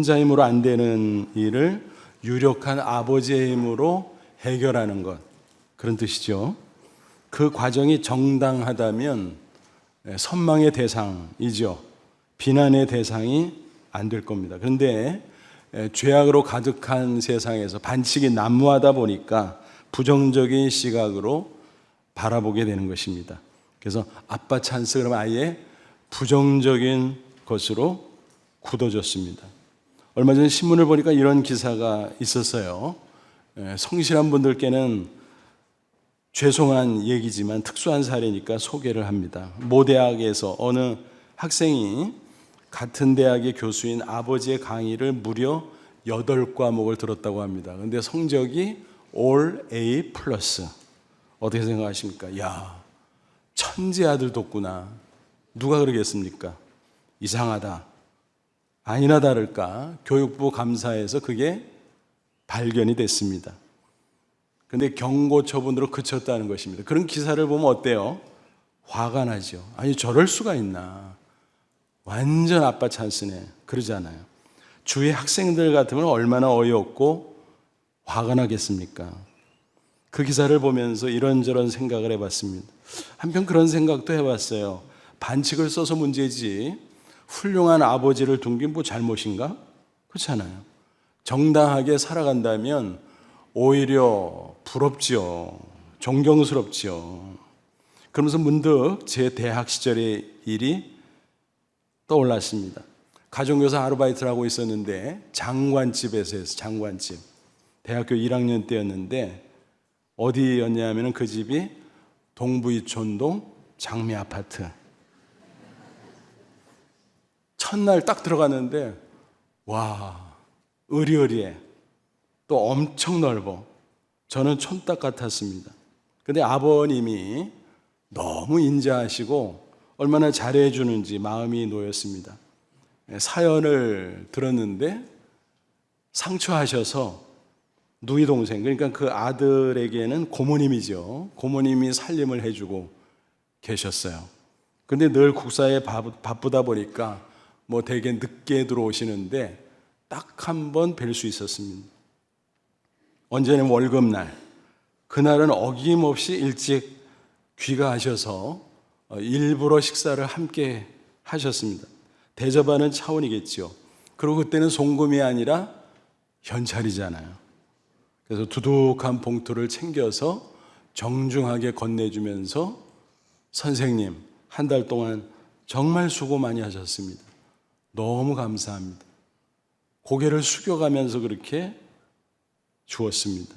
혼자 힘으로 안 되는 일을 유력한 아버지의 힘으로 해결하는 것, 그런 뜻이죠. 그 과정이 정당하다면 선망의 대상이죠. 비난의 대상이 안 될 겁니다. 그런데 죄악으로 가득한 세상에서 반칙이 난무하다 보니까 부정적인 시각으로 바라보게 되는 것입니다. 그래서 아빠 찬스 그러면 아예 부정적인 것으로 굳어졌습니다. 얼마 전에 신문을 보니까 이런 기사가 있었어요. 성실한 분들께는 죄송한 얘기지만 특수한 사례니까 소개를 합니다. 모 대학에서 어느 학생이 같은 대학의 교수인 아버지의 강의를 무려 8과목을 들었다고 합니다. 그런데 성적이 All A+. 어떻게 생각하십니까? 야, 천재 아들 뒀구나. 누가 그러겠습니까? 이상하다. 아니나 다를까 교육부 감사에서 그게 발견이 됐습니다. 그런데 경고 처분으로 그쳤다는 것입니다. 그런 기사를 보면 어때요? 화가 나죠. 아니 저럴 수가 있나. 완전 아빠 찬스네. 그러잖아요. 주위 학생들 같으면 얼마나 어이없고 화가 나겠습니까? 그 기사를 보면서 이런저런 생각을 해봤습니다. 한편 그런 생각도 해봤어요. 반칙을 써서 문제지 훌륭한 아버지를 둔 게 뭐 잘못인가? 그렇잖아요. 정당하게 살아간다면 오히려 부럽지요. 존경스럽지요. 그러면서 문득 제 대학 시절의 일이 떠올랐습니다. 가정교사 아르바이트를 하고 있었는데 장관집에서 했어요. 장관집. 대학교 1학년 때였는데 어디였냐면 그 집이 동부이촌동 장미 아파트. 첫날 딱 들어갔는데 와, 으리으리해. 또 엄청 넓어. 저는 촌딱 같았습니다. 근데 아버님이 너무 인자하시고 얼마나 잘해주는지 마음이 놓였습니다. 사연을 들었는데 상처하셔서 누이 동생, 그러니까 그 아들에게는 고모님이죠. 고모님이 살림을 해주고 계셨어요. 근데 늘 국사에 바쁘다 보니까 뭐 되게 늦게 들어오시는데 딱 한 번 뵐 수 있었습니다. 언제는 월급날. 그날은 어김없이 일찍 귀가하셔서 일부러 식사를 함께 하셨습니다. 대접하는 차원이겠죠. 그리고 그때는 송금이 아니라 현찰이잖아요. 그래서 두둑한 봉투를 챙겨서 정중하게 건네주면서 선생님, 한 달 동안 정말 수고 많이 하셨습니다. 너무 감사합니다. 고개를 숙여가면서 그렇게 주었습니다.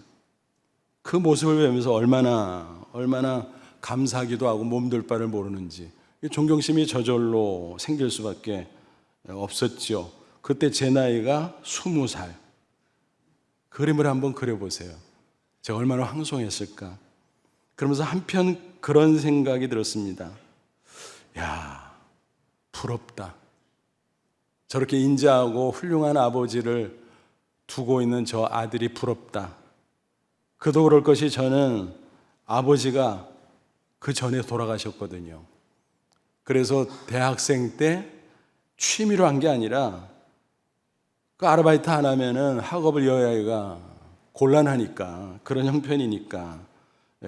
그 모습을 보면서 얼마나 감사하기도 하고 몸둘 바를 모르는지 존경심이 저절로 생길 수밖에 없었죠. 그때 제 나이가 20살. 그림을 한번 그려보세요. 제가 얼마나 황송했을까. 그러면서 한편 그런 생각이 들었습니다. 야, 부럽다. 저렇게 인자하고 훌륭한 아버지를 두고 있는 저 아들이 부럽다. 그도 그럴 것이 저는 아버지가 그 전에 돌아가셨거든요. 그래서 대학생 때 취미로 한 게 아니라 그 아르바이트 안 하면은 학업을 이어가기가 곤란하니까 그런 형편이니까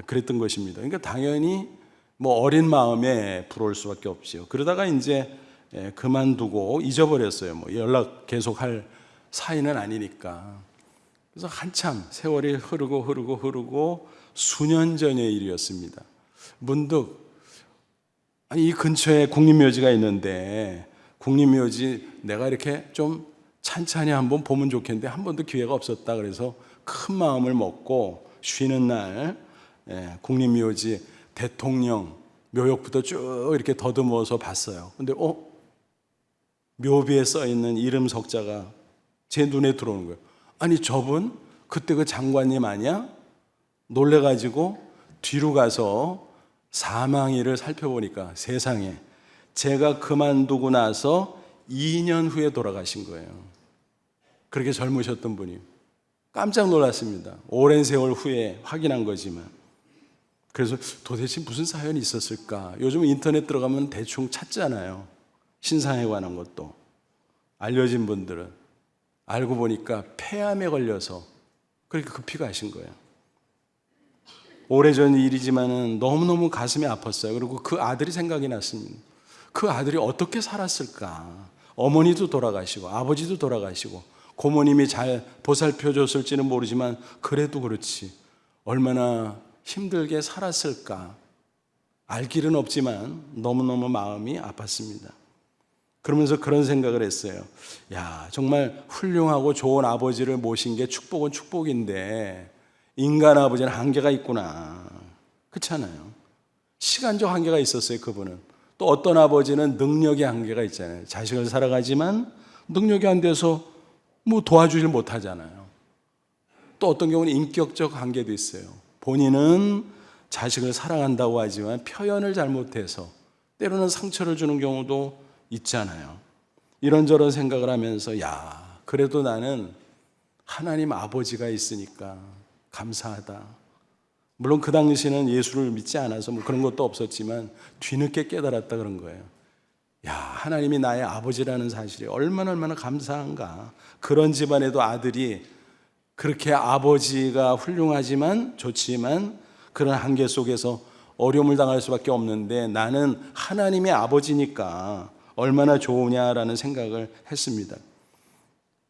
그랬던 것입니다. 그러니까 당연히 뭐 어린 마음에 부러울 수밖에 없죠. 그러다가 이제 그만두고 잊어버렸어요. 뭐 연락 계속할 사이는 아니니까. 그래서 한참 세월이 흐르고 수년 전의 일이었습니다. 문득 아니 이 근처에 국립묘지가 있는데 국립묘지 내가 이렇게 좀 찬찬히 한번 보면 좋겠는데 한 번도 기회가 없었다. 그래서 큰 마음을 먹고 쉬는 날 국립묘지 대통령 묘역부터 쭉 이렇게 더듬어서 봤어요. 근데 묘비에 써 있는 이름 석자가 제 눈에 들어오는 거예요. 아니 저분 그때 그 장관님 아니야? 놀래가지고 뒤로 가서 사망일을 살펴보니까 세상에 제가 그만두고 나서 2년 후에 돌아가신 거예요. 그렇게 젊으셨던 분이. 깜짝 놀랐습니다. 오랜 세월 후에 확인한 거지만. 그래서 도대체 무슨 사연이 있었을까? 요즘 인터넷 들어가면 대충 찾잖아요. 신상에 관한 것도. 알려진 분들은. 알고 보니까 폐암에 걸려서 그렇게 급히 가신 거예요. 오래전 일이지만은 너무너무 가슴이 아팠어요. 그리고 그 아들이 생각이 났습니다. 그 아들이 어떻게 살았을까? 어머니도 돌아가시고 아버지도 돌아가시고 고모님이 잘 보살펴 줬을지는 모르지만 그래도 그렇지 얼마나 힘들게 살았을까? 알 길은 없지만 너무너무 마음이 아팠습니다. 그러면서 그런 생각을 했어요. 야, 정말 훌륭하고 좋은 아버지를 모신 게 축복은 축복인데 인간 아버지는 한계가 있구나. 그렇잖아요. 시간적 한계가 있었어요, 그분은. 또 어떤 아버지는 능력의 한계가 있잖아요. 자식을 살아가지만 능력이 안 돼서 뭐 도와주질 못하잖아요. 또 어떤 경우는 인격적 한계도 있어요. 본인은 자식을 사랑한다고 하지만 표현을 잘못해서 때로는 상처를 주는 경우도 있잖아요. 이런저런 생각을 하면서 야, 그래도 나는 하나님 아버지가 있으니까 감사하다. 물론 그 당시에는 예수를 믿지 않아서 뭐 그런 것도 없었지만 뒤늦게 깨달았다 그런 거예요. 야, 하나님이 나의 아버지라는 사실이 얼마나 감사한가. 그런 집안에도 아들이 그렇게 아버지가 훌륭하지만 좋지만 그런 한계 속에서 어려움을 당할 수밖에 없는데 나는 하나님의 아버지니까 얼마나 좋으냐라는 생각을 했습니다.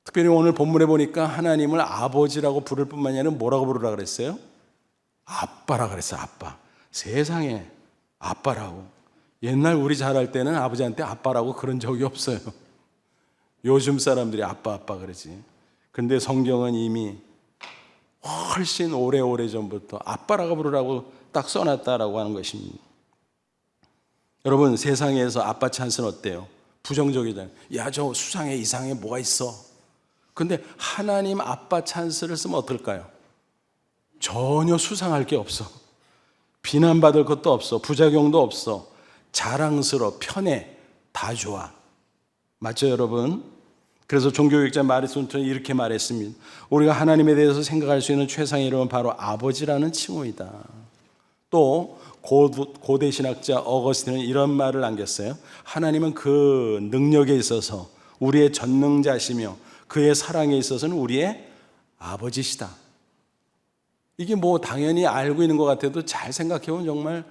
특별히 오늘 본문에 보니까 하나님을 아버지라고 부를 뿐만 아니라 뭐라고 부르라 그랬어요? 아빠라 그랬어요. 아빠. 세상에 아빠라고. 옛날 우리 자랄 때는 아버지한테 아빠라고 그런 적이 없어요. 요즘 사람들이 아빠 그러지. 근데 성경은 이미 훨씬 오래 전부터 아빠라고 부르라고 딱 써놨다라고 하는 것입니다. 여러분, 세상에서 아빠 찬스는 어때요? 부정적이잖아요. 야, 저 수상해, 이상해, 뭐가 있어? 근데 하나님 아빠 찬스를 쓰면 어떨까요? 전혀 수상할 게 없어. 비난받을 것도 없어. 부작용도 없어. 자랑스러워, 편해, 다 좋아. 맞죠, 여러분? 그래서 종교개혁자 마리손은 이렇게 말했습니다. 우리가 하나님에 대해서 생각할 수 있는 최상의 이름은 바로 아버지라는 칭호이다. 또 고대 신학자 어거스틴은 이런 말을 남겼어요. 하나님은 그 능력에 있어서 우리의 전능자시며 그의 사랑에 있어서는 우리의 아버지시다. 이게 뭐 당연히 알고 있는 것 같아도 잘 생각해보면 정말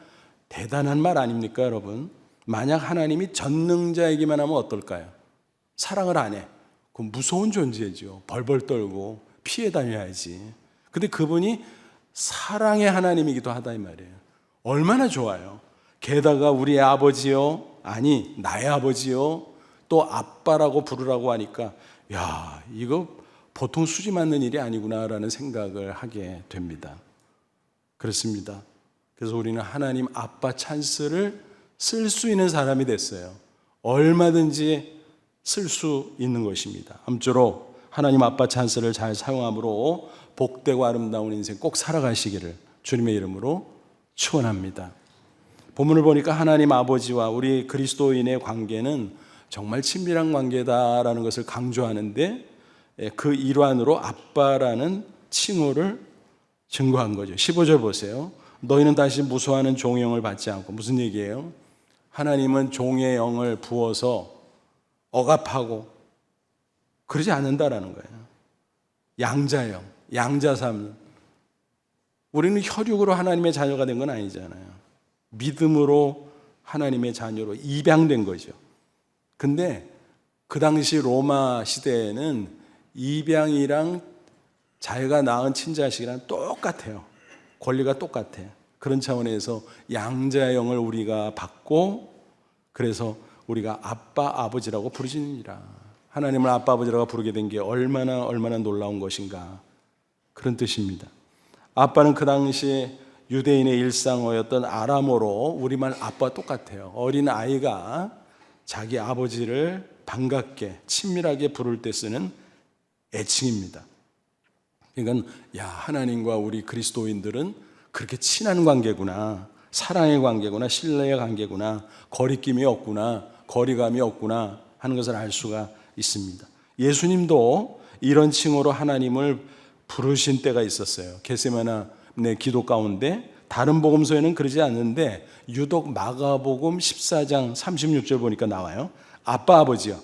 대단한 말 아닙니까, 여러분? 만약 하나님이 전능자이기만 하면 어떨까요? 사랑을 안 해. 그럼 무서운 존재죠. 벌벌 떨고 피해 다녀야지. 근데 그분이 사랑의 하나님이기도 하다 이 말이에요. 얼마나 좋아요. 게다가 우리의 아버지요, 아니 나의 아버지요, 또 아빠라고 부르라고 하니까 야, 이거 보통 수지 맞는 일이 아니구나라는 생각을 하게 됩니다. 그렇습니다. 그래서 우리는 하나님 아빠 찬스를 쓸 수 있는 사람이 됐어요. 얼마든지 쓸 수 있는 것입니다. 아무쪼록 하나님 아빠 찬스를 잘 사용함으로 복되고 아름다운 인생 꼭 살아가시기를 주님의 이름으로 축원합니다. 본문을 보니까 하나님 아버지와 우리 그리스도인의 관계는 정말 친밀한 관계다라는 것을 강조하는데 그 일환으로 아빠라는 칭호를 증거한 거죠. 15절 보세요. 너희는 다시 무수하는 종의 영을 받지 않고, 무슨 얘기예요? 하나님은 종의 영을 부어서 억압하고 그러지 않는다라는 거예요. 양자영, 양자삼. 우리는 혈육으로 하나님의 자녀가 된 건 아니잖아요. 믿음으로 하나님의 자녀로 입양된 거죠. 근데 그 당시 로마 시대에는 입양이랑 자기가 낳은 친자식이랑 똑같아요. 권리가 똑같아요. 그런 차원에서 양자영을 우리가 받고 그래서 우리가 아빠 아버지라고 부르시느니라. 하나님을 아빠 아버지라고 부르게 된 게 얼마나 놀라운 것인가, 그런 뜻입니다. 아빠는 그 당시 유대인의 일상어였던 아람어로 우리말 아빠와 똑같아요. 어린 아이가 자기 아버지를 반갑게 친밀하게 부를 때 쓰는 애칭입니다. 그러니까 야, 하나님과 우리 그리스도인들은 그렇게 친한 관계구나, 사랑의 관계구나, 신뢰의 관계구나, 거리낌이 없구나, 거리감이 없구나 하는 것을 알 수가 있습니다. 예수님도 이런 칭호로 하나님을 부르신 때가 있었어요. 겟세마네 기도 가운데 다른 복음서에는 그러지 않는데 유독 마가복음 14장 36절 보니까 나와요. 아빠 아버지여,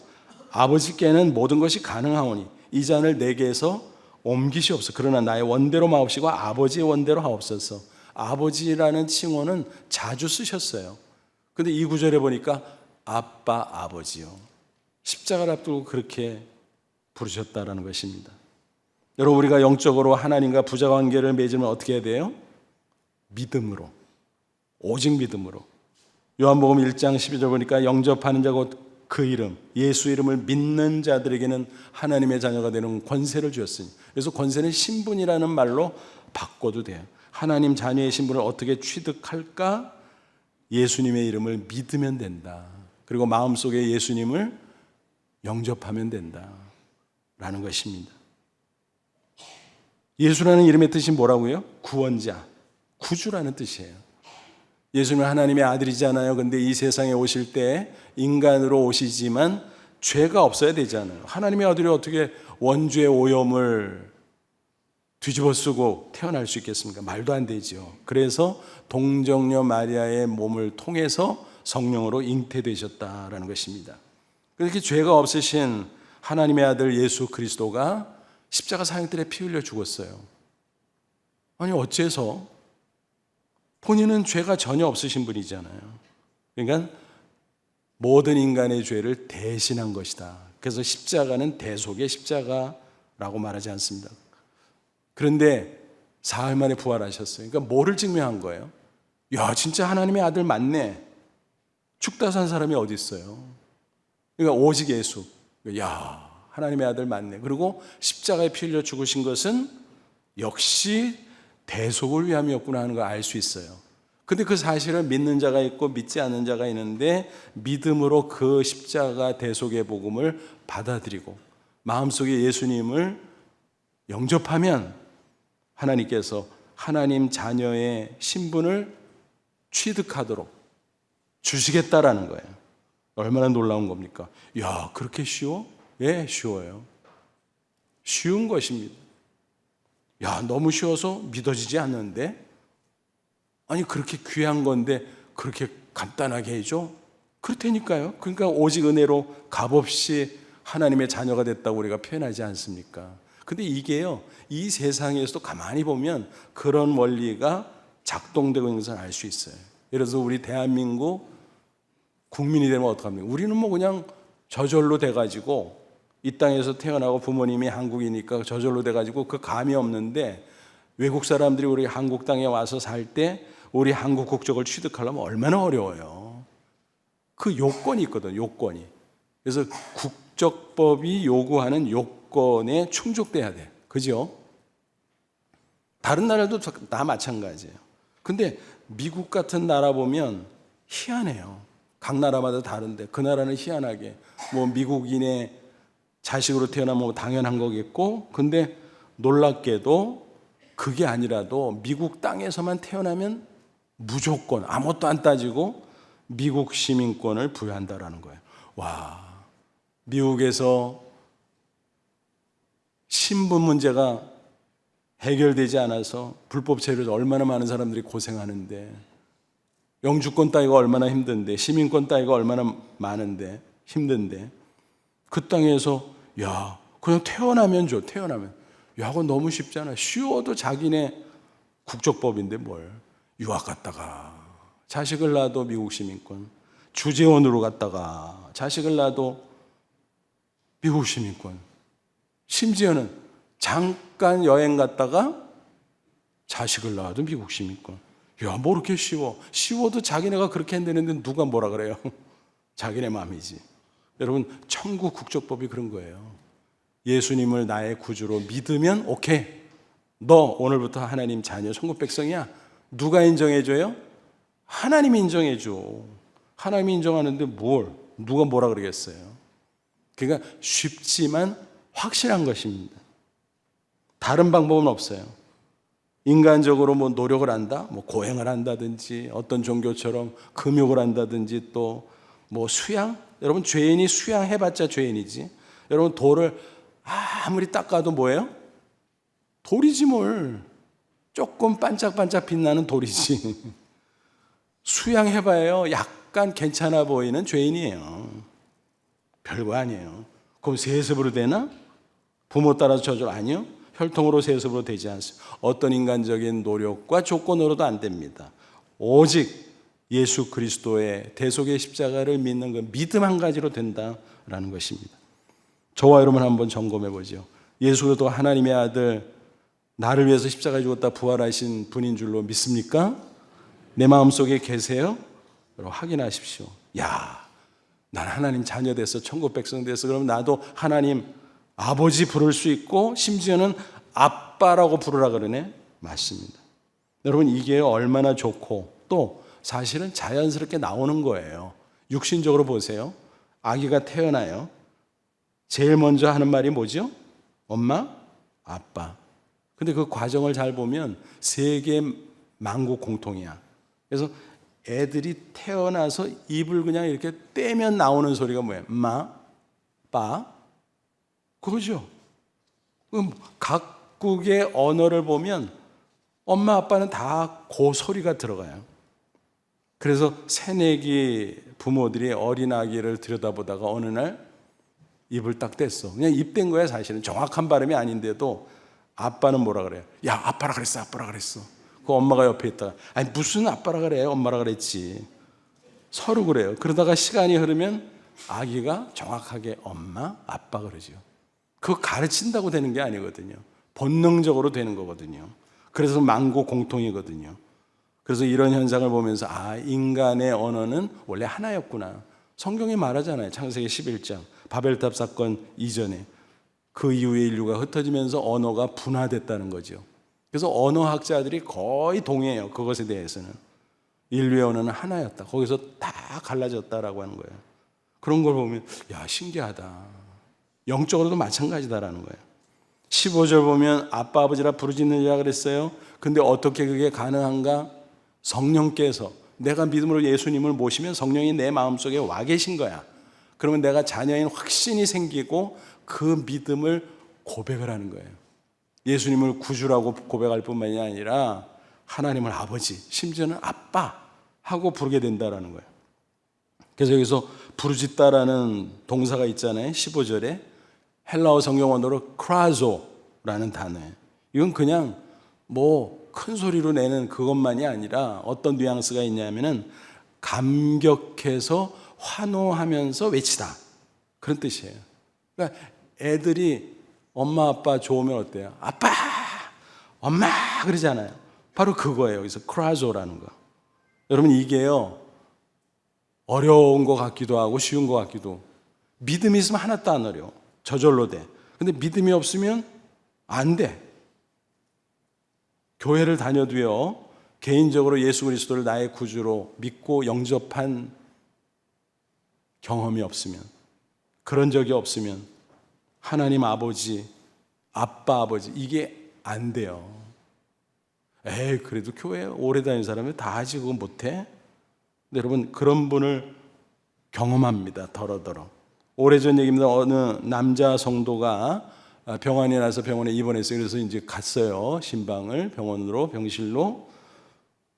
아버지께는 모든 것이 가능하오니 이 잔을 내게서 옮기시옵소서. 그러나 나의 원대로 마옵시고 아버지의 원대로 하옵소서. 아버지라는 칭호는 자주 쓰셨어요. 근데 이 구절에 보니까 아빠, 아버지요. 십자가를 앞두고 그렇게 부르셨다라는 것입니다. 여러분, 우리가 영적으로 하나님과 부자관계를 맺으면 어떻게 해야 돼요? 믿음으로, 오직 믿음으로. 요한복음 1장 12절 보니까 영접하는 자 곧 그 이름, 예수 이름을 믿는 자들에게는 하나님의 자녀가 되는 권세를 주었으니, 그래서 권세는 신분이라는 말로 바꿔도 돼요. 하나님 자녀의 신분을 어떻게 취득할까? 예수님의 이름을 믿으면 된다. 그리고 마음속에 예수님을 영접하면 된다 라는 것입니다. 예수라는 이름의 뜻이 뭐라고요? 구원자, 구주라는 뜻이에요. 예수님은 하나님의 아들이잖아요. 근데 이 세상에 오실 때 인간으로 오시지만 죄가 없어야 되잖아요. 하나님의 아들이 어떻게 원죄의 오염을 뒤집어 쓰고 태어날 수 있겠습니까? 말도 안 되죠. 그래서 동정녀 마리아의 몸을 통해서 성령으로 잉태되셨다라는 것입니다. 그렇게 죄가 없으신 하나님의 아들 예수 그리스도가 십자가 사형틀에 피 흘려 죽었어요. 아니 어째서? 본인은 죄가 전혀 없으신 분이잖아요. 그러니까 모든 인간의 죄를 대신한 것이다. 그래서 십자가는 대속의 십자가라고 말하지 않습니다. 그런데 사흘 만에 부활하셨어요. 그러니까 뭐를 증명한 거예요? 야, 진짜 하나님의 아들 맞네. 죽다 산 사람이 어디 있어요? 그러니까 오직 예수. 야, 하나님의 아들 맞네. 그리고 십자가에 피 흘려 죽으신 것은 역시 대속을 위함이었구나 하는 걸 알 수 있어요. 근데 그 사실을 믿는 자가 있고 믿지 않는 자가 있는데 믿음으로 그 십자가 대속의 복음을 받아들이고 마음속에 예수님을 영접하면 하나님께서 하나님 자녀의 신분을 취득하도록 주시겠다라는 거예요. 얼마나 놀라운 겁니까? 야, 그렇게 쉬워? 예, 쉬워요. 쉬운 것입니다. 야, 너무 쉬워서 믿어지지 않는데? 아니, 그렇게 귀한 건데 그렇게 간단하게 해줘? 그렇다니까요. 그러니까 오직 은혜로 값없이 하나님의 자녀가 됐다고 우리가 표현하지 않습니까? 근데 이게요, 이 세상에서도 가만히 보면 그런 원리가 작동되고 있는 것을 알 수 있어요. 예를 들어서 우리 대한민국 국민이 되면 어떡합니까? 우리는 뭐 그냥 저절로 돼가지고 이 땅에서 태어나고 부모님이 한국이니까 저절로 돼가지고 그 감이 없는데 외국 사람들이 우리 한국 땅에 와서 살 때 우리 한국 국적을 취득하려면 얼마나 어려워요. 그 요건이 있거든, 요건이. 그래서 국적법이 요구하는 요건에 충족돼야 돼. 그죠? 다른 나라도 다 마찬가지예요. 근데 미국 같은 나라 보면 희한해요. 각 나라마다 다른데 그 나라는 희한하게 뭐 미국인의 자식으로 태어나면 당연한 거겠고, 근데 놀랍게도 그게 아니라도 미국 땅에서만 태어나면 무조건 아무것도 안 따지고 미국 시민권을 부여한다라는 거예요. 와, 미국에서 신분 문제가 해결되지 않아서 불법 체류에서 얼마나 많은 사람들이 고생하는데, 영주권 따기가 얼마나 힘든데, 시민권 따기가 얼마나 많은데 힘든데, 그 땅에서 야, 그냥 태어나면 줘. 태어나면. 야, 그건 너무 쉽잖아. 쉬워도 자기네 국적법인데 뭘. 유학 갔다가 자식을 낳아도 미국 시민권, 주재원으로 갔다가 자식을 낳아도 미국 시민권, 심지어는 잠깐 여행 갔다가 자식을 낳아도 미국 시민권. 야, 뭐 이렇게 쉬워. 쉬워도 자기네가 그렇게 한다는데 누가 뭐라 그래요? 자기네 마음이지. 여러분, 천국 국적법이 그런 거예요. 예수님을 나의 구주로 믿으면 오케이, 너 오늘부터 하나님 자녀 천국 백성이야. 누가 인정해줘요? 하나님이 인정해줘. 하나님이 인정하는데 누가 뭐라 그러겠어요? 그러니까 쉽지만 확실한 것입니다. 다른 방법은 없어요. 인간적으로 뭐 노력을 한다, 뭐 고행을 한다든지, 어떤 종교처럼 금욕을 한다든지, 또 뭐 수양? 여러분, 죄인이 수양해봤자 죄인이지. 여러분, 돌을 아무리 닦아도 뭐예요? 돌이지 뭘. 조금 반짝반짝 빛나는 돌이지. 수양해봐요. 약간 괜찮아 보이는 죄인이에요. 별거 아니에요. 그럼 세습으로 되나? 부모 따라서 저주를 아니요. 혈통으로 세습으로 되지 않습니다. 어떤 인간적인 노력과 조건으로도 안 됩니다. 오직 예수 그리스도의 대속의 십자가를 믿는 그 믿음 한 가지로 된다라는 것입니다. 저와 여러분 한번 점검해 보죠. 예수 그리스도 하나님의 아들, 나를 위해서 십자가에 죽었다 부활하신 분인 줄로 믿습니까? 내 마음속에 계세요? 여러분 확인하십시오. 야, 난 하나님 자녀 됐어. 천국 백성 됐어. 그럼 나도 하나님 아버지 부를 수 있고 심지어는 아빠라고 부르라 그러네. 맞습니다. 여러분 이게 얼마나 좋고 또 사실은 자연스럽게 나오는 거예요. 육신적으로 보세요. 아기가 태어나요. 제일 먼저 하는 말이 뭐죠? 엄마, 아빠. 근데 그 과정을 잘 보면 세계 만국 공통이야. 그래서 애들이 태어나서 입을 그냥 이렇게 떼면 나오는 소리가 뭐예요? 마, 빠. 그거죠. 각국의 언어를 보면 엄마, 아빠는 다 그 소리가 들어가요. 그래서 새내기 부모들이 어린아기를 들여다보다가 어느 날 입을 딱 뗐어. 그냥 입 뗀 거야 사실은. 정확한 발음이 아닌데도 아빠는 뭐라 그래요? 야, 아빠라 그랬어, 아빠라 그랬어. 그 엄마가 옆에 있다가 아니 무슨 아빠라 그래, 엄마라 그랬지. 서로 그래요. 그러다가 시간이 흐르면 아기가 정확하게 엄마, 아빠 그러죠. 그거 가르친다고 되는 게 아니거든요. 본능적으로 되는 거거든요. 그래서 만국 공통이거든요. 그래서 이런 현상을 보면서 아, 인간의 언어는 원래 하나였구나. 성경이 말하잖아요. 창세기 11장 바벨탑 사건 이전에 그 이후에 인류가 흩어지면서 언어가 분화됐다는 거죠. 그래서 언어학자들이 거의 동의해요. 그것에 대해서는 인류의 언어는 하나였다. 거기서 다 갈라졌다라고 하는 거예요. 그런 걸 보면 야, 신기하다. 영적으로도 마찬가지다라는 거예요. 15절 보면 아빠 아버지라 부르짖느니라 그랬어요. 근데 어떻게 그게 가능한가? 성령께서 내가 믿음으로 예수님을 모시면 성령이 내 마음속에 와 계신 거야. 그러면 내가 자녀인 확신이 생기고 그 믿음을 고백을 하는 거예요. 예수님을 구주라고 고백할 뿐만이 아니라 하나님을 아버지, 심지어는 아빠 하고 부르게 된다라는 거예요. 그래서 여기서 부르짖다라는 동사가 있잖아요. 15절에 헬라어 성경 언어로 크라조라는 단어예요. 이건 그냥 뭐 큰 소리로 내는 그것만이 아니라 어떤 뉘앙스가 있냐면은 감격해서 환호하면서 외치다. 그런 뜻이에요. 그러니까 애들이 엄마 아빠 좋으면 어때요? 아빠, 엄마 그러잖아요. 바로 그거예요. 여기서 크라조라는 거. 여러분 이게요 어려운 것 같기도 하고 쉬운 것 같기도. 믿음이 있으면 하나도 안 어려워. 저절로 돼. 근데 믿음이 없으면 안 돼. 교회를 다녀도요 개인적으로 예수 그리스도를 나의 구주로 믿고 영접한 경험이 없으면, 그런 적이 없으면 하나님 아버지, 아빠 아버지 이게 안 돼요. 에이 그래도 교회 오래 다닌 사람이 다 하지 그거 못해? 근데 여러분 그런 분을 경험합니다. 더러더러. 오래전 얘기입니다. 어느 남자 성도가 병환이 나서 병원에 입원했어요. 그래서 이제 갔어요. 신방을 병원으로, 병실로.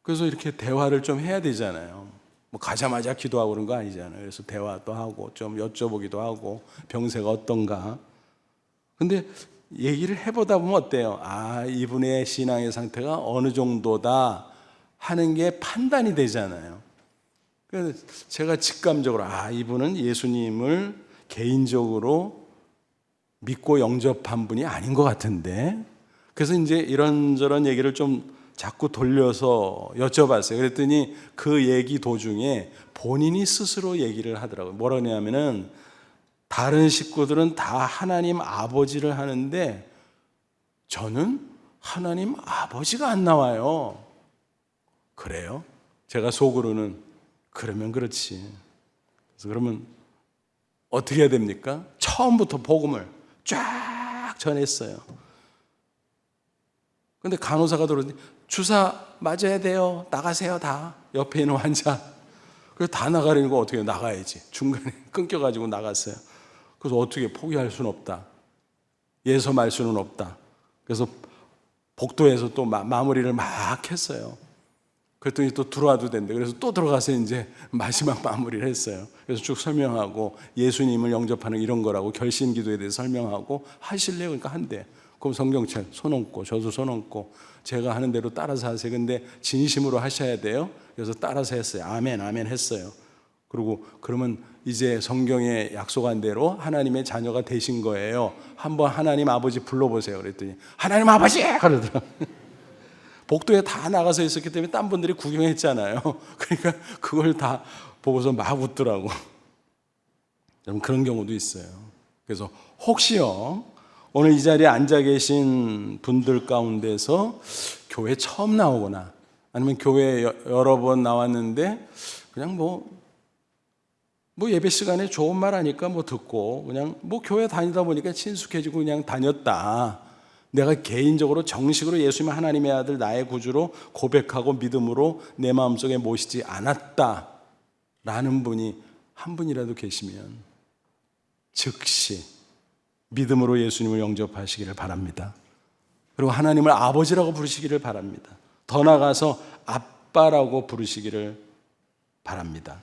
그래서 이렇게 대화를 좀 해야 되잖아요. 뭐 가자마자 기도하고 그런 거 아니잖아요. 그래서 대화도 하고 좀 여쭤보기도 하고 병세가 어떤가. 근데 얘기를 해보다 보면 어때요? 아, 이분의 신앙의 상태가 어느 정도다 하는 게 판단이 되잖아요. 그래서 제가 직감적으로 아, 이분은 예수님을 개인적으로 믿고 영접한 분이 아닌 것 같은데. 그래서 이제 이런저런 얘기를 좀 자꾸 돌려서 여쭤봤어요. 그랬더니 그 얘기 도중에 본인이 스스로 얘기를 하더라고요. 뭐라고 하냐면은 다른 식구들은 다 하나님 아버지를 하는데 저는 하나님 아버지가 안 나와요. 그래요? 제가 속으로는 그러면 그렇지. 그래서 그러면 어떻게 해야 됩니까? 처음부터 복음을 쫙 전했어요. 근데 간호사가 들어오는데 주사 맞아야 돼요. 나가세요 다. 옆에 있는 환자. 그래서 다 나가려는 거 어떻게 해요? 나가야지. 중간에 끊겨가지고 나갔어요. 그래서 어떻게 포기할 수는 없다. 예서 말 수는 없다. 그래서 복도에서 또 마무리를 막 했어요. 그랬더니 또 들어와도 된대. 그래서 또 들어가서 이제 마지막 마무리를 했어요. 그래서 쭉 설명하고 예수님을 영접하는 이런 거라고 결심 기도에 대해서 설명하고 하실래요? 그러니까 한대. 그럼 성경책 손 얹고 저도 손 얹고 제가 하는 대로 따라서 하세요. 근데 진심으로 하셔야 돼요. 그래서 따라서 했어요. 아멘, 아멘 했어요. 그리고 그러면 이제 성경에 약속한 대로 하나님의 자녀가 되신 거예요. 한번 하나님 아버지 불러보세요. 그랬더니 하나님 아버지! 그러더라고요. 복도에 다 나가서 있었기 때문에 딴 분들이 구경했잖아요. 그러니까 그걸 다 보고서 막 웃더라고. 그런 경우도 있어요. 그래서 혹시요, 오늘 이 자리에 앉아 계신 분들 가운데서 교회 처음 나오거나 아니면 교회 여러 번 나왔는데 그냥 뭐 예배 시간에 좋은 말 하니까 듣고 그냥 교회 다니다 보니까 친숙해지고 그냥 다녔다. 내가 개인적으로 정식으로 예수님은 하나님의 아들 나의 구주로 고백하고 믿음으로 내 마음속에 모시지 않았다 라는 분이 한 분이라도 계시면 즉시 믿음으로 예수님을 영접하시기를 바랍니다. 그리고 하나님을 아버지라고 부르시기를 바랍니다. 더 나아가서 아빠라고 부르시기를 바랍니다.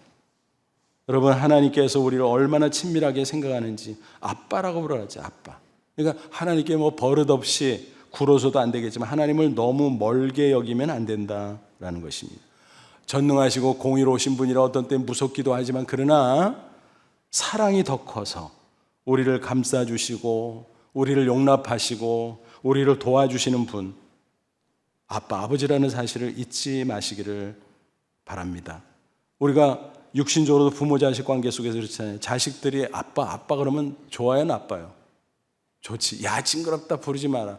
여러분, 하나님께서 우리를 얼마나 친밀하게 생각하는지 아빠라고 부르지. 아빠. 그러니까 하나님께 버릇없이 굴어서도 안 되겠지만 하나님을 너무 멀게 여기면 안 된다라는 것입니다. 전능하시고 공의로우신 분이라 어떤 때 무섭기도 하지만 그러나 사랑이 더 커서 우리를 감싸주시고 우리를 용납하시고 우리를 도와주시는 분, 아빠, 아버지라는 사실을 잊지 마시기를 바랍니다. 우리가 육신적으로도 부모 자식 관계 속에서 그렇잖아요. 자식들이 아빠 그러면 좋아요, 나빠요? 좋지. 야, 징그럽다 부르지 마라.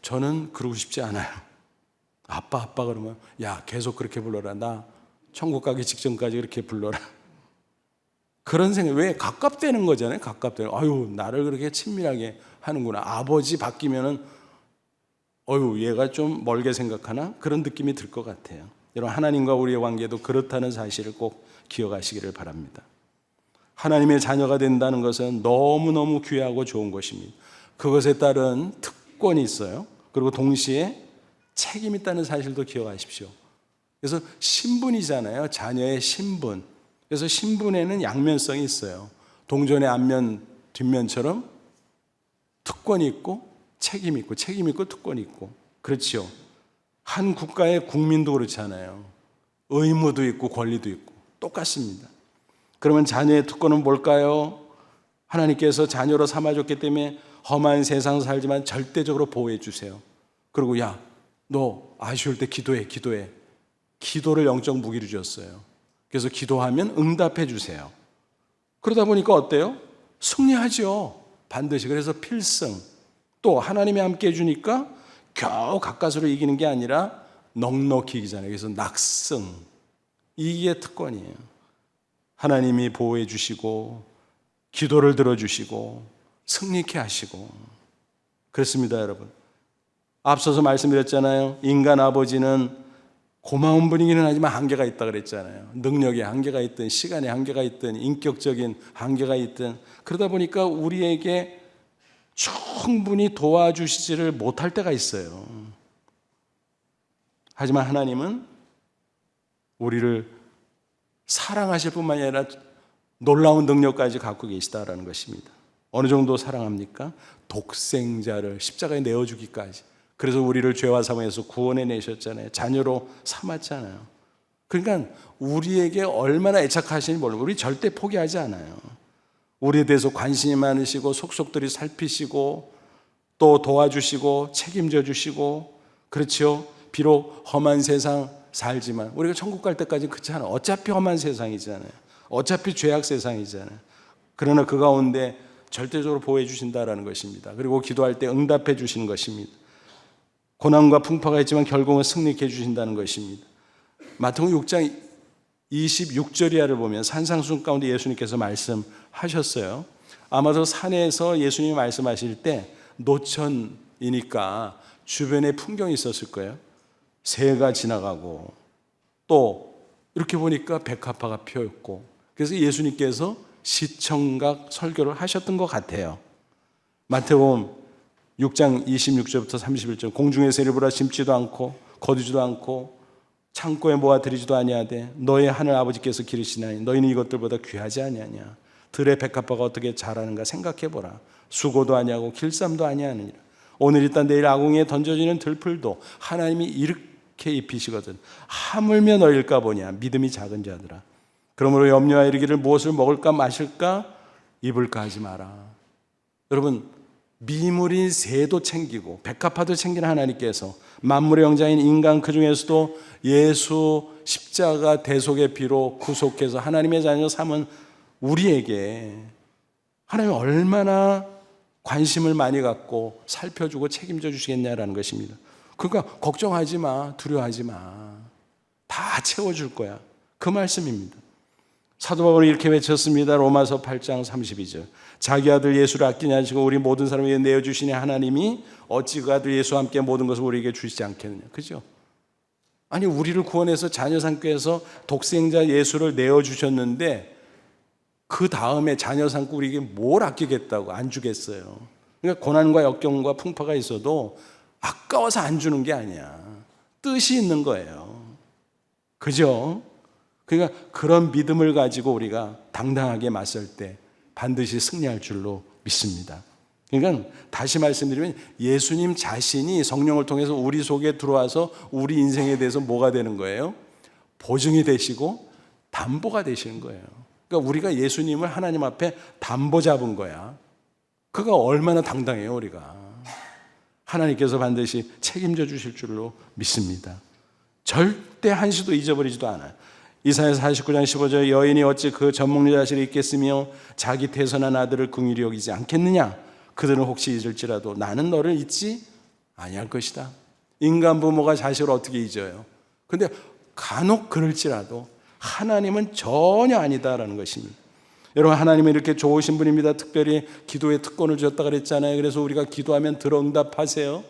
저는 그러고 싶지 않아요. 아빠 그러면 야, 계속 그렇게 불러라. 나 천국 가기 직전까지 그렇게 불러라. 그런 생각. 왜? 가깝다는 거잖아요. 가깝다는. 아유, 나를 그렇게 친밀하게 하는구나. 아버지 바뀌면은 얘가 좀 멀게 생각하나? 그런 느낌이 들 것 같아요. 여러분, 하나님과 우리의 관계도 그렇다는 사실을 꼭 기억하시기를 바랍니다. 하나님의 자녀가 된다는 것은 너무너무 귀하고 좋은 것입니다. 그것에 따른 특권이 있어요. 그리고 동시에 책임이 있다는 사실도 기억하십시오. 그래서 신분이잖아요. 자녀의 신분. 그래서 신분에는 양면성이 있어요. 동전의 앞면, 뒷면처럼 특권이 있고 책임이 있고 책임이 있고 특권이 있고 그렇지요. 한 국가의 국민도 그렇잖아요. 의무도 있고 권리도 있고 똑같습니다. 그러면 자녀의 특권은 뭘까요? 하나님께서 자녀로 삼아줬기 때문에 험한 세상 살지만 절대적으로 보호해 주세요. 그리고 야, 너 아쉬울 때 기도해. 기도를 영적 무기로 주셨어요. 그래서 기도하면 응답해 주세요. 그러다 보니까 어때요? 승리하죠. 반드시. 그래서 필승. 또 하나님이 함께 해주니까 겨우 가까스로 이기는 게 아니라 넉넉히 이기잖아요. 그래서 낙승. 이게 특권이에요. 하나님이 보호해 주시고 기도를 들어주시고 승리케 하시고 그렇습니다, 여러분. 앞서서 말씀드렸잖아요. 인간 아버지는 고마운 분이기는 하지만 한계가 있다 그랬잖아요. 능력에 한계가 있든 시간에 한계가 있든 인격적인 한계가 있든 그러다 보니까 우리에게 충분히 도와주시지를 못할 때가 있어요. 하지만 하나님은 우리를 사랑하실 뿐만이 아니라 놀라운 능력까지 갖고 계시다라는 것입니다. 어느 정도 사랑합니까? 독생자를 십자가에 내어주기까지. 그래서 우리를 죄와 사망에서 구원해 내셨잖아요. 자녀로 삼았잖아요. 그러니까 우리에게 얼마나 애착하시는지 모르고 우리 절대 포기하지 않아요. 우리에 대해서 관심이 많으시고 속속들이 살피시고 또 도와주시고 책임져 주시고 그렇죠. 비록 험한 세상 살지만 우리가 천국 갈 때까지 그렇지 않아요. 어차피 험한 세상이잖아요. 어차피 죄악 세상이잖아요. 그러나 그 가운데 절대적으로 보호해 주신다라는 것입니다. 그리고 기도할 때 응답해 주시는 것입니다. 고난과 풍파가 있지만 결국은 승리케 해주신다는 것입니다. 마태복음 6장 26절이야를 보면 산상순 가운데 예수님께서 말씀하셨어요. 아마도 산에서 예수님이 말씀하실 때 노천이니까 주변에 풍경이 있었을 거예요. 새가 지나가고 또 이렇게 보니까 백합화가 피어있고 그래서 예수님께서 시청각 설교를 하셨던 것 같아요. 마태복음 6장 26절부터 31절 공중의 새를 보라 심지도 않고 거두지도 않고 창고에 모아 들이지도 아니하되 너희 하늘 아버지께서 기르시나니 너희는 이것들보다 귀하지 아니하냐. 들의 백합화가 어떻게 자라는가 생각해보라. 수고도 아니하고 길쌈도 아니하느니라. 오늘 있다 내일 아궁이에 던져지는 들풀도 하나님이 이렇게 입히시거든. 하물며 너희일까 보냐. 믿음이 작은 자들아. 그러므로 염려하여 이르기를 무엇을 먹을까 마실까 입을까 하지 마라. 여러분, 미물인 새도 챙기고 백합화도 챙기는 하나님께서 만물의 영장인 인간 그 중에서도 예수 십자가 대속의 피로 구속해서 하나님의 자녀 삼은 우리에게 하나님이 얼마나 관심을 많이 갖고 살펴주고 책임져 주시겠냐라는 것입니다. 그러니까 걱정하지 마, 두려워하지 마. 다 채워줄 거야. 그 말씀입니다. 사도 바울은 이렇게 외쳤습니다. 로마서 8장 32절. 자기 아들 예수를 아끼냐 하시고 우리 모든 사람을 위해 내어주시니 하나님이 어찌 그 아들 예수와 함께 모든 것을 우리에게 주시지 않겠느냐. 그죠? 아니, 우리를 구원해서 자녀 삼기 위해서 독생자 예수를 내어주셨는데 그 다음에 자녀 삼고 우리에게 뭘 아끼겠다고 안 주겠어요. 그러니까 고난과 역경과 풍파가 있어도 아까워서 안 주는 게 아니야. 뜻이 있는 거예요. 그죠? 그러니까 그런 믿음을 가지고 우리가 당당하게 맞설 때 반드시 승리할 줄로 믿습니다. 그러니까 다시 말씀드리면 예수님 자신이 성령을 통해서 우리 속에 들어와서 우리 인생에 대해서 뭐가 되는 거예요? 보증이 되시고 담보가 되시는 거예요. 그러니까 우리가 예수님을 하나님 앞에 담보 잡은 거야. 그가 얼마나 당당해요, 우리가. 하나님께서 반드시 책임져 주실 줄로 믿습니다. 절대 한시도 잊어버리지도 않아요. 이사야서 49장 15절 여인이 어찌 그 젖먹는 자식을 잊겠으며 자기 태선한 아들을 긍휼히 여기지 않겠느냐. 그들은 혹시 잊을지라도 나는 너를 잊지 아니할 것이다. 인간 부모가 자식을 어떻게 잊어요? 근데 간혹 그럴지라도 하나님은 전혀 아니다라는 것입니다. 여러분, 하나님은 이렇게 좋으신 분입니다. 특별히 기도에 특권을 주셨다 그랬잖아요. 그래서 우리가 기도하면 들어 응답하세요.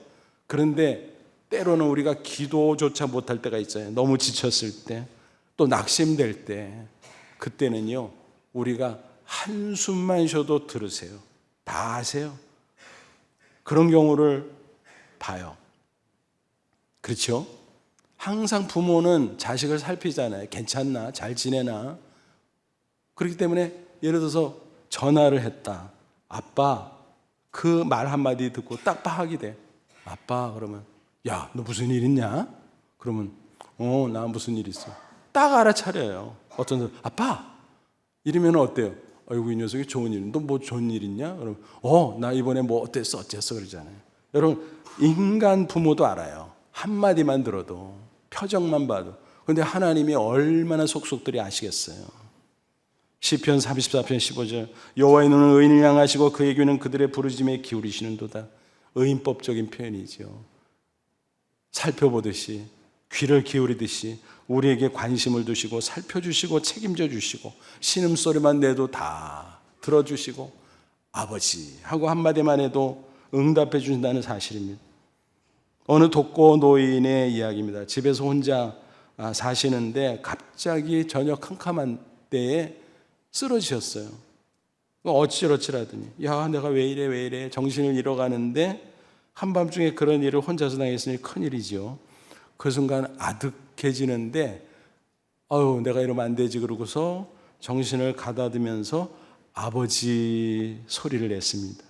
그런데 때로는 우리가 기도조차 못할 때가 있잖아요. 너무 지쳤을 때, 또 낙심될 때, 그때는요 우리가 한숨만 쉬어도 들으세요. 다 아세요. 그런 경우를 봐요. 그렇죠? 항상 부모는 자식을 살피잖아요. 괜찮나? 잘 지내나? 그렇기 때문에 예를 들어서 전화를 했다. 아빠, 그 말 한마디 듣고 딱 파악이 돼. 아빠, 그러면 야, 너 무슨 일 있냐? 그러면 나 무슨 일 있어. 딱 알아차려요. 어떤 사람, 아빠! 이러면 어때요? 아이고, 이 녀석이 좋은 일, 너 뭐 좋은 일 있냐? 그러면 나 이번에 뭐 어땠어 그러잖아요. 여러분, 인간 부모도 알아요. 한마디만 들어도, 표정만 봐도. 그런데 하나님이 얼마나 속속들이 아시겠어요. 시편 34편 15절 여호와의 눈은 의인을 향하시고 그의 귀는 그들의 부르짖음에 기울이시는도다. 의인법적인 표현이죠. 살펴보듯이, 귀를 기울이듯이 우리에게 관심을 두시고 살펴주시고 책임져 주시고 신음소리만 내도 다 들어주시고 아버지 하고 한마디만 해도 응답해 주신다는 사실입니다. 어느 독거 노인의 이야기입니다. 집에서 혼자 사시는데 갑자기 저녁 캄캄한 때에 쓰러지셨어요. 어찌어찌하더니 야, 내가 왜 이래 정신을 잃어가는데 한밤중에 그런 일을 혼자서 당했으니 큰일이죠. 그 순간 아득해지는데 내가 이러면 안 되지 그러고서 정신을 가다듬으면서 아버지 소리를 냈습니다.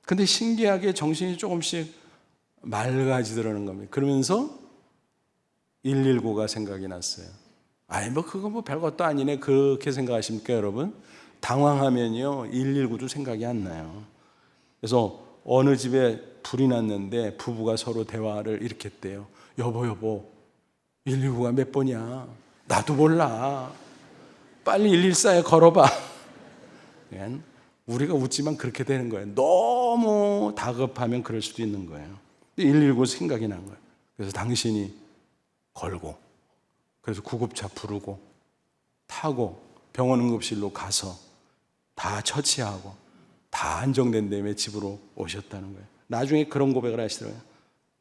근데 신기하게 정신이 조금씩 맑아지더라는 겁니다. 그러면서 119가 생각이 났어요. 그거 뭐 별것도 아니네 그렇게 생각하십니까 여러분? 당황하면요 119도 생각이 안 나요. 그래서 어느 집에 불이 났는데 부부가 서로 대화를 이렇게 했대요. 여보 119가 몇 번이야? 나도 몰라. 빨리 114에 걸어봐. 우리가 웃지만 그렇게 되는 거예요. 너무 다급하면 그럴 수도 있는 거예요. 119 생각이 난 거예요. 그래서 당신이 걸고, 그래서 구급차 부르고 타고 병원 응급실로 가서 다 처치하고 다 안정된 다음에 집으로 오셨다는 거예요. 나중에 그런 고백을 하시더라고요.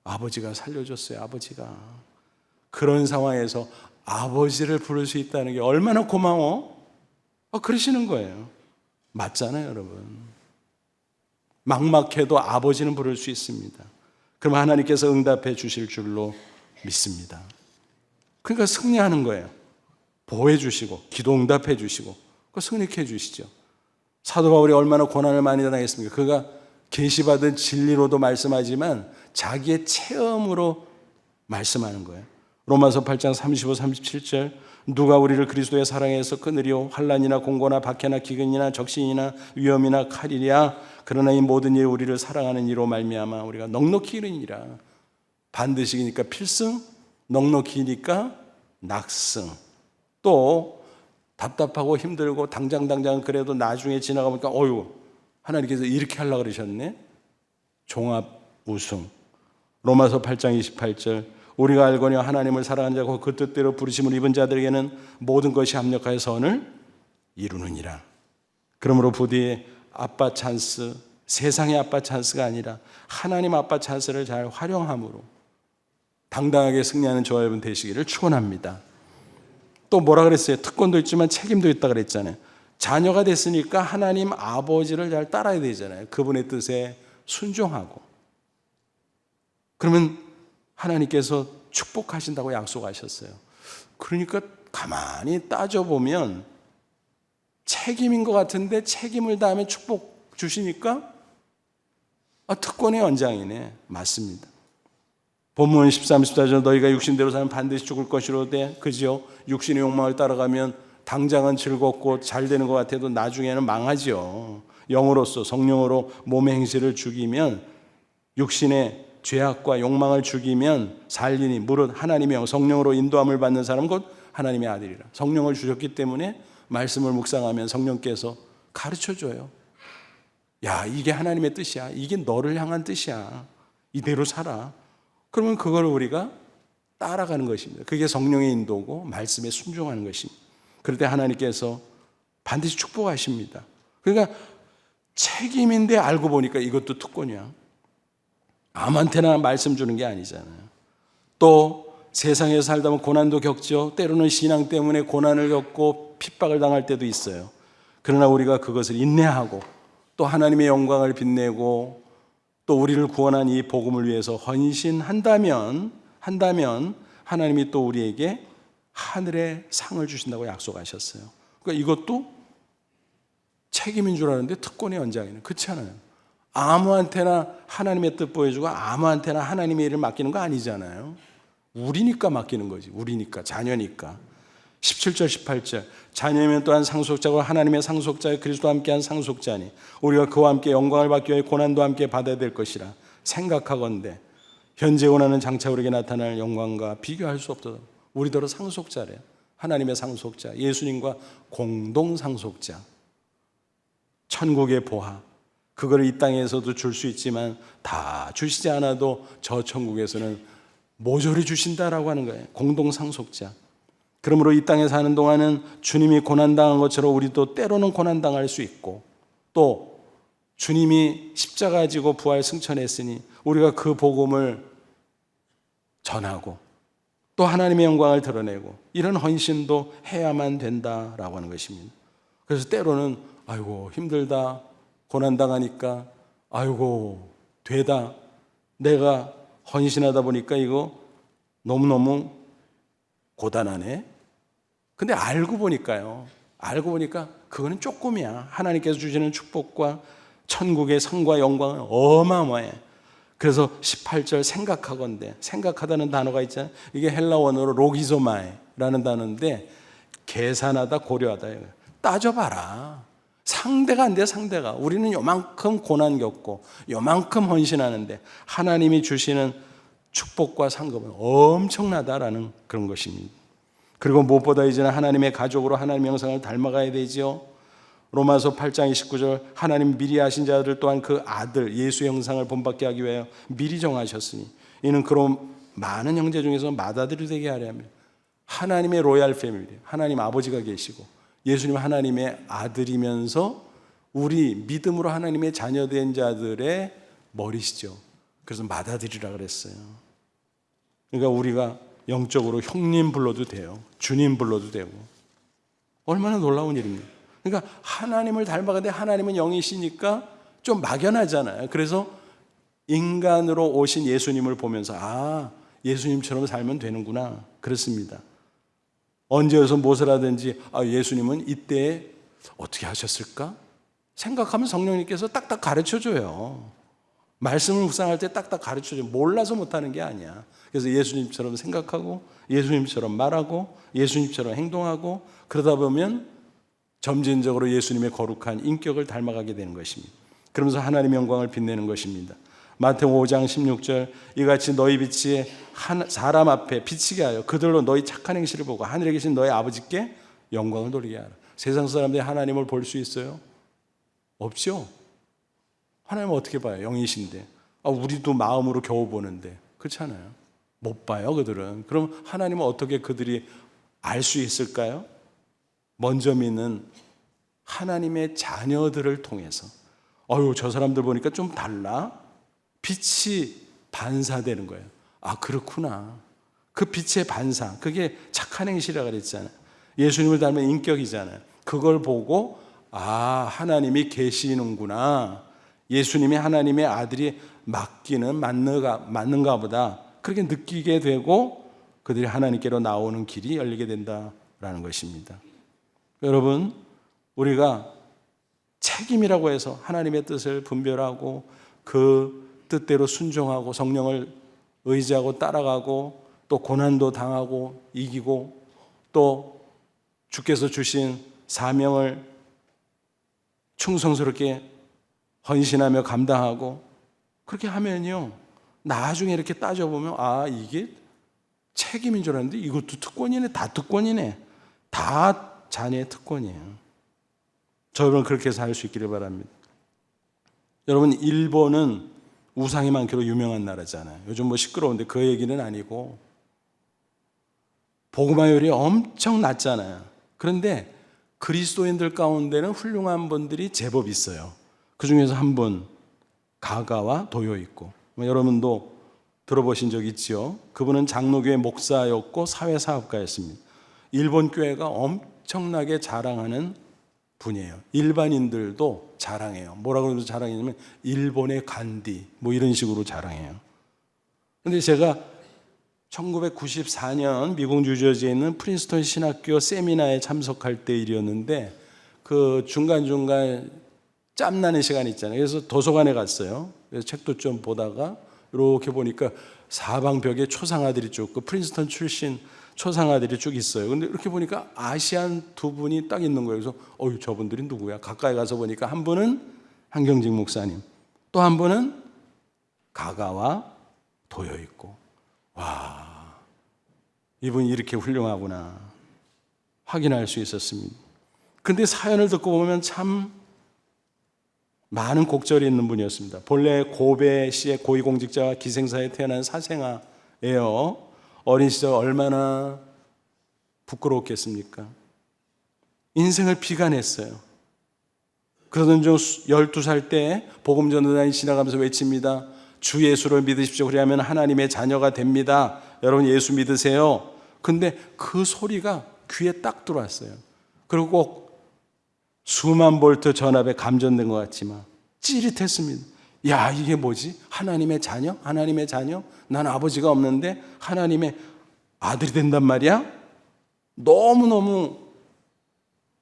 아버지가 살려줬어요. 아버지가. 그런 상황에서 아버지를 부를 수 있다는 게 얼마나 고마워? 그러시는 거예요. 맞잖아요, 여러분. 막막해도 아버지는 부를 수 있습니다. 그럼 하나님께서 응답해 주실 줄로 믿습니다. 그러니까 승리하는 거예요. 보호해 주시고 기도 응답해 주시고 승리케 해 주시죠. 사도 바울이 얼마나 고난을 많이 당했습니까? 그가 계시받은 진리로도 말씀하지만 자기의 체험으로 말씀하는 거예요. 로마서 8장 35, 37절 누가 우리를 그리스도의 사랑에서 끊으리요 환난이나 공고나 박해나 기근이나 적신이나 위험이나 칼이랴 그러나 이 모든 일 우리를 사랑하는 이로 말미암아 우리가 넉넉히 이르니라. 반드시니까 필승, 넉넉히니까 낙승. 또 답답하고 힘들고 당장 그래도 나중에 지나가 보니까 어휴 하나님께서 이렇게 하려고 그러셨네. 종합 우승. 로마서 8장 28절 우리가 알거니와 하나님을 사랑하는 자고 그 뜻대로 부르심을 입은 자들에게는 모든 것이 합력하여 선을 이루느니라. 그러므로 부디 아빠 찬스, 세상의 아빠 찬스가 아니라 하나님 아빠 찬스를 잘 활용함으로 당당하게 승리하는 저와 여러분 되시기를 축원합니다. 또 뭐라 그랬어요? 특권도 있지만 책임도 있다 그랬잖아요. 자녀가 됐으니까 하나님 아버지를 잘 따라야 되잖아요. 그분의 뜻에 순종하고. 그러면 하나님께서 축복하신다고 약속하셨어요. 그러니까 가만히 따져보면 책임인 것 같은데 책임을 다하면 축복 주시니까 특권의 연장이네. 맞습니다. 본문 13, 14절 너희가 육신대로 살면 반드시 죽을 것이로되 그죠? 육신의 욕망을 따라가면 당장은 즐겁고 잘 되는 것 같아도 나중에는 망하죠. 영으로서 성령으로 몸의 행실을 죽이면 육신의 죄악과 욕망을 죽이면 살리니 무릇 하나님의 영 성령으로 인도함을 받는 사람은 곧 하나님의 아들이라. 성령을 주셨기 때문에 말씀을 묵상하면 성령께서 가르쳐줘요. 야 이게 하나님의 뜻이야. 이게 너를 향한 뜻이야. 이대로 살아. 그러면 그걸 우리가 따라가는 것입니다. 그게 성령의 인도고 말씀에 순종하는 것입니다. 그럴 때 하나님께서 반드시 축복하십니다. 그러니까 책임인데 알고 보니까 이것도 특권이야. 아무한테나 말씀 주는 게 아니잖아요. 또 세상에 살다 보면 고난도 겪죠. 때로는 신앙 때문에 고난을 겪고 핍박을 당할 때도 있어요. 그러나 우리가 그것을 인내하고 또 하나님의 영광을 빛내고 또 우리를 구원한 이 복음을 위해서 헌신한다면 하나님이 또 우리에게 하늘의 상을 주신다고 약속하셨어요. 그러니까 이것도 책임인 줄 알았는데 특권의 연장이네. 그렇지 않아요. 아무한테나 하나님의 뜻 보여주고 아무한테나 하나님의 일을 맡기는 거 아니잖아요. 우리니까 맡기는 거지. 우리니까, 자녀니까. 17절 18절 자녀면 또한 상속자고 하나님의 상속자여 그리스도와 함께한 상속자니 우리가 그와 함께 영광을 받기 위해 고난도 함께 받아야 될 것이라 생각하건대 현재 고난은 장차 우리에게 나타날 영광과 비교할 수 없도다. 우리더러 상속자래요. 하나님의 상속자, 예수님과 공동 상속자. 천국의 보화, 그걸 이 땅에서도 줄 수 있지만 다 주시지 않아도 저 천국에서는 모조리 주신다라고 하는 거예요. 공동 상속자. 그러므로 이 땅에 사는 동안은 주님이 고난당한 것처럼 우리도 때로는 고난당할 수 있고 또 주님이 십자가 지고 부활 승천했으니 우리가 그 복음을 전하고 또 하나님의 영광을 드러내고 이런 헌신도 해야만 된다라고 하는 것입니다. 그래서 때로는 아이고 힘들다 고난당하니까 아이고 되다 내가 헌신하다 보니까 이거 너무너무 고단하네. 근데 알고 보니까 그거는 조금이야. 하나님께서 주시는 축복과 천국의 상과 영광은 어마어마해. 그래서 18절 생각하건대, 생각하다는 단어가 있잖아요. 이게 헬라 원어로 로기소마이라는 단어인데 계산하다, 고려하다. 따져봐라. 상대가 안 돼, 상대가. 우리는 요만큼 고난 겪고 요만큼 헌신하는데 하나님이 주시는 축복과 상급은 엄청나다라는 그런 것입니다. 그리고 무엇보다 이제는 하나님의 가족으로 하나님의 형상을 닮아가야 되지요. 로마서 8장 29절 하나님 미리 아신 자들 또한 그 아들 예수의 형상을 본받게 하기 위하여 미리 정하셨으니 이는 그런 많은 형제 중에서 맏아들이 되게 하려 합니다. 하나님의 로얄 패밀리, 하나님 아버지가 계시고 예수님 하나님의 아들이면서 우리 믿음으로 하나님의 자녀된 자들의 머리시죠. 그래서 맏아들이라 그랬어요. 그러니까 우리가 영적으로 형님 불러도 돼요. 주님 불러도 되고. 얼마나 놀라운 일입니까? 그러니까 하나님을 닮아가는데 하나님은 영이시니까 좀 막연하잖아요. 그래서 인간으로 오신 예수님을 보면서 아, 예수님처럼 살면 되는구나. 그렇습니다. 언제여서 무엇을 하든지 예수님은 이때 어떻게 하셨을까? 생각하면 성령님께서 딱딱 가르쳐줘요. 말씀을 묵상할 때 딱딱 가르쳐줘요. 몰라서 못하는 게 아니야. 그래서 예수님처럼 생각하고 예수님처럼 말하고 예수님처럼 행동하고 그러다 보면 점진적으로 예수님의 거룩한 인격을 닮아가게 되는 것입니다. 그러면서 하나님의 영광을 빛내는 것입니다. 마태복음 5장 16절 이같이 너희 빛이 사람 앞에 비치게 하여 그들로 너희 착한 행실을 보고 하늘에 계신 너희 아버지께 영광을 돌리게 하라. 세상 사람들이 하나님을 볼 수 있어요? 없죠. 하나님은 어떻게 봐요? 영이신데. 우리도 마음으로 겨우 보는데 그렇잖아요. 못 봐요 그들은. 그럼 하나님은 어떻게 그들이 알 수 있을까요? 먼저 믿는 하나님의 자녀들을 통해서 저 사람들 보니까 좀 달라. 빛이 반사되는 거예요. 그렇구나. 그 빛의 반사, 그게 착한 행실이라고 그랬잖아요. 예수님을 닮은 인격이잖아요. 그걸 보고 하나님이 계시는구나. 예수님이 하나님의 아들이 맞는가 보다. 그렇게 느끼게 되고 그들이 하나님께로 나오는 길이 열리게 된다라는 것입니다. 여러분, 우리가 책임이라고 해서 하나님의 뜻을 분별하고 그 뜻대로 순종하고 성령을 의지하고 따라가고 또 고난도 당하고 이기고 또 주께서 주신 사명을 충성스럽게 헌신하며 감당하고 그렇게 하면요, 나중에 이렇게 따져보면 이게 책임인 줄 알았는데 이것도 특권이네. 다 특권이네. 다 자녀의 특권이에요. 저는 그렇게 살 수 있기를 바랍니다. 여러분, 일본은 우상이 많기로 유명한 나라잖아요. 요즘 시끄러운데 그 얘기는 아니고 복음화율이 엄청 낮잖아요. 그런데 그리스도인들 가운데는 훌륭한 분들이 제법 있어요. 그 중에서 한 분, 가가와 도요 있고, 여러분도 들어보신 적 있죠? 그분은 장로교회 목사였고 사회사업가였습니다. 일본 교회가 엄청나게 자랑하는 분이에요. 일반인들도 자랑해요. 뭐라고 자랑했냐면 일본의 간디 이런 식으로 자랑해요. 그런데 제가 1994년 미국 뉴저지에 있는 프린스턴 신학교 세미나에 참석할 때 일이었는데 그 중간중간 짬나는 시간 있잖아요. 그래서 도서관에 갔어요. 그래서 책도 좀 보다가 이렇게 보니까 사방벽에 초상화들이 쭉, 그 프린스턴 출신 초상화들이 쭉 있어요. 근데 이렇게 보니까 아시안 두 분이 딱 있는 거예요. 그래서 저분들이 누구야? 가까이 가서 보니까 한 분은 한경직 목사님, 또 한 분은 가가와 도요 있고, 와, 이분이 이렇게 훌륭하구나 확인할 수 있었습니다. 근데 사연을 듣고 보면 참 많은 곡절이 있는 분이었습니다. 본래 고베시의 고위공직자와 기생사에 태어난 사생아예요. 어린 시절 얼마나 부끄러웠겠습니까? 인생을 비관했어요. 그러던 중 12살 때 복음 전도단이 지나가면서 외칩니다. 주 예수를 믿으십시오. 그리하면 하나님의 자녀가 됩니다. 여러분 예수 믿으세요. 근데 그 소리가 귀에 딱 들어왔어요. 그리고 꼭 수만 볼트 전압에 감전된 것 같지만 찌릿했습니다. 야, 이게 뭐지? 하나님의 자녀? 하나님의 자녀? 난 아버지가 없는데 하나님의 아들이 된단 말이야? 너무너무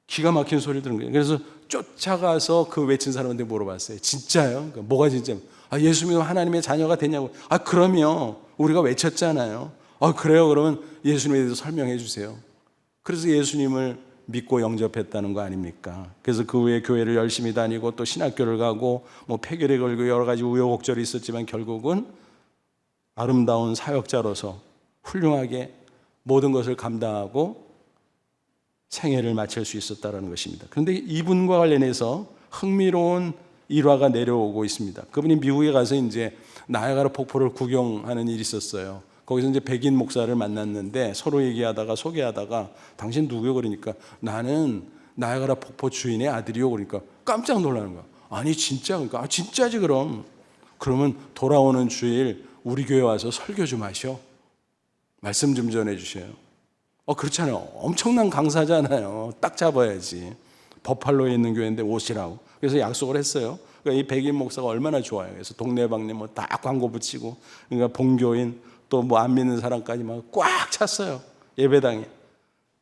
기가 막힌 소리를 들은 거예요. 그래서 쫓아가서 그 외친 사람한테 물어봤어요. 진짜요? 그러니까 뭐가 진짜요? 예수 믿으면 하나님의 자녀가 되냐고. 그럼요. 우리가 외쳤잖아요. 그래요? 그러면 예수님에 대해서 설명해 주세요. 그래서 예수님을 믿고 영접했다는 거 아닙니까? 그래서 그 후에 교회를 열심히 다니고 또 신학교를 가고 폐결에 걸고 여러 가지 우여곡절이 있었지만 결국은 아름다운 사역자로서 훌륭하게 모든 것을 감당하고 생애를 마칠 수 있었다는 것입니다. 그런데 이분과 관련해서 흥미로운 일화가 내려오고 있습니다. 그분이 미국에 가서 이제 나야가라 폭포를 구경하는 일이 있었어요. 거기서 이제 백인 목사를 만났는데 서로 얘기하다가 소개하다가 당신 누구요? 그러니까 나는 나야가라 폭포 주인의 아들이요. 그러니까 깜짝 놀라는 거야. 아니 진짜? 그러니까 진짜지 그럼. 그러면 돌아오는 주일 우리 교회 와서 설교 좀 하셔. 말씀 좀 전해 주셔요. 그렇잖아요. 엄청난 강사잖아요. 딱 잡아야지. 버팔로에 있는 교회인데 오시라고. 그래서 약속을 했어요. 그러니까 이 백인 목사가 얼마나 좋아요. 그래서 동네방네 다 광고 붙이고, 그러니까 본교인 또 안 믿는 사람까지 막 꽉 찼어요. 예배당에.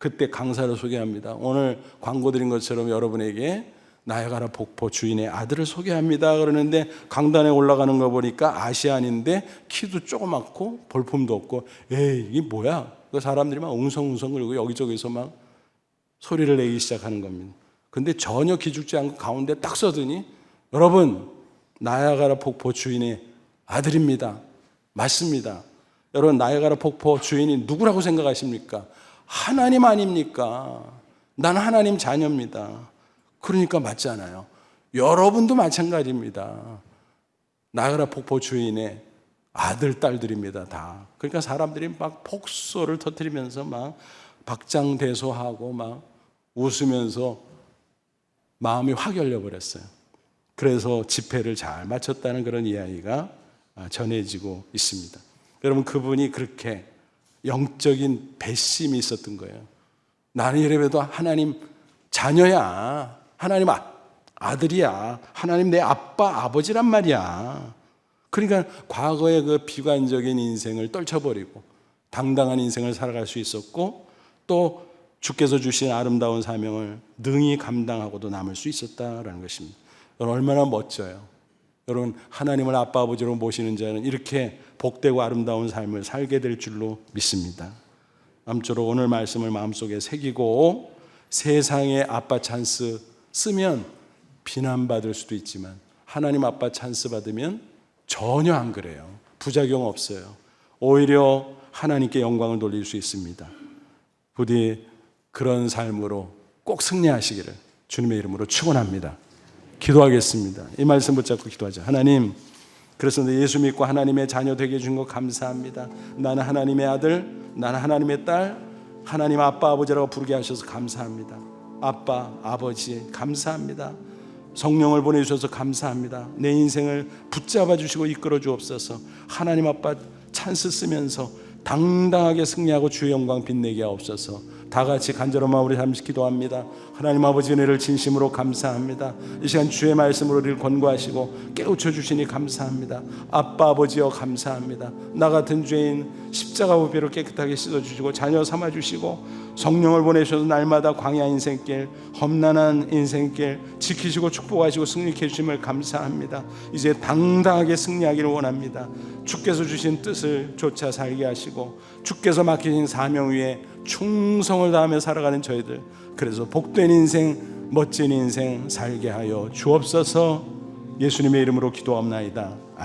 그때 강사를 소개합니다. 오늘 광고 드린 것처럼 여러분에게 나야가라 폭포 주인의 아들을 소개합니다. 그러는데 강단에 올라가는 거 보니까 아시안인데 키도 조그맣고 볼품도 없고, 에이 이게 뭐야? 그 사람들이 막 웅성웅성 그리고 여기저기서 막 소리를 내기 시작하는 겁니다. 근데 전혀 기죽지 않고 가운데 딱 서더니, 여러분 나야가라 폭포 주인의 아들입니다. 맞습니다. 여러분 나야가라 폭포 주인이 누구라고 생각하십니까? 하나님 아닙니까? 난 하나님 자녀입니다. 그러니까 맞잖아요. 여러분도 마찬가지입니다. 나야가라 폭포 주인의 아들, 딸들입니다. 다. 그러니까 사람들이 막 폭소를 터뜨리면서 막 박장대소하고 막 웃으면서 마음이 확 열려버렸어요. 그래서 집회를 잘 마쳤다는 그런 이야기가 전해지고 있습니다. 여러분, 그분이 그렇게 영적인 배심이 있었던 거예요. 나는 이래봬도 하나님 자녀야. 하나님 아들이야. 하나님 내 아빠, 아버지란 말이야. 그러니까 과거의 그 비관적인 인생을 떨쳐버리고 당당한 인생을 살아갈 수 있었고, 또 주께서 주신 아름다운 사명을 능히 감당하고도 남을 수 있었다라는 것입니다. 여러분, 얼마나 멋져요. 여러분, 하나님을 아빠 아버지로 모시는 자는 이렇게 복되고 아름다운 삶을 살게 될 줄로 믿습니다. 아무쪼록 오늘 말씀을 마음속에 새기고, 세상의 아빠 찬스 쓰면 비난받을 수도 있지만 하나님 아빠 찬스 받으면 전혀 안 그래요. 부작용 없어요. 오히려 하나님께 영광을 돌릴 수 있습니다. 부디 그런 삶으로 꼭 승리하시기를 주님의 이름으로 축원합니다. 기도하겠습니다. 이 말씀 붙잡고 기도하자. 하나님, 그래서 예수 믿고 하나님의 자녀 되게 해준 거 감사합니다. 나는 하나님의 아들, 나는 하나님의 딸, 하나님 아빠 아버지라고 부르게 하셔서 감사합니다. 아빠 아버지 감사합니다. 성령을 보내주셔서 감사합니다. 내 인생을 붙잡아 주시고 이끌어 주옵소서. 하나님 아빠 찬스 쓰면서 당당하게 승리하고 주의 영광 빛내게 하옵소서. 다 같이 간절한 마음으로 잠시 기도합니다. 하나님 아버지 은혜를 진심으로 감사합니다. 이 시간 주의 말씀으로 우리를 권고하시고 깨우쳐 주시니 감사합니다. 아빠 아버지여 감사합니다. 나 같은 죄인 십자가 보배로 깨끗하게 씻어주시고 자녀 삼아주시고 성령을 보내셔서 날마다 광야 인생길, 험난한 인생길 지키시고 축복하시고 승리케 해주심을 감사합니다. 이제 당당하게 승리하기를 원합니다. 주께서 주신 뜻을 쫓아 살게 하시고 주께서 맡기신 사명 위에 충성을 다하며 살아가는 저희들, 그래서 복된 인생, 멋진 인생 살게 하여 주옵소서. 예수님의 이름으로 기도합나이다.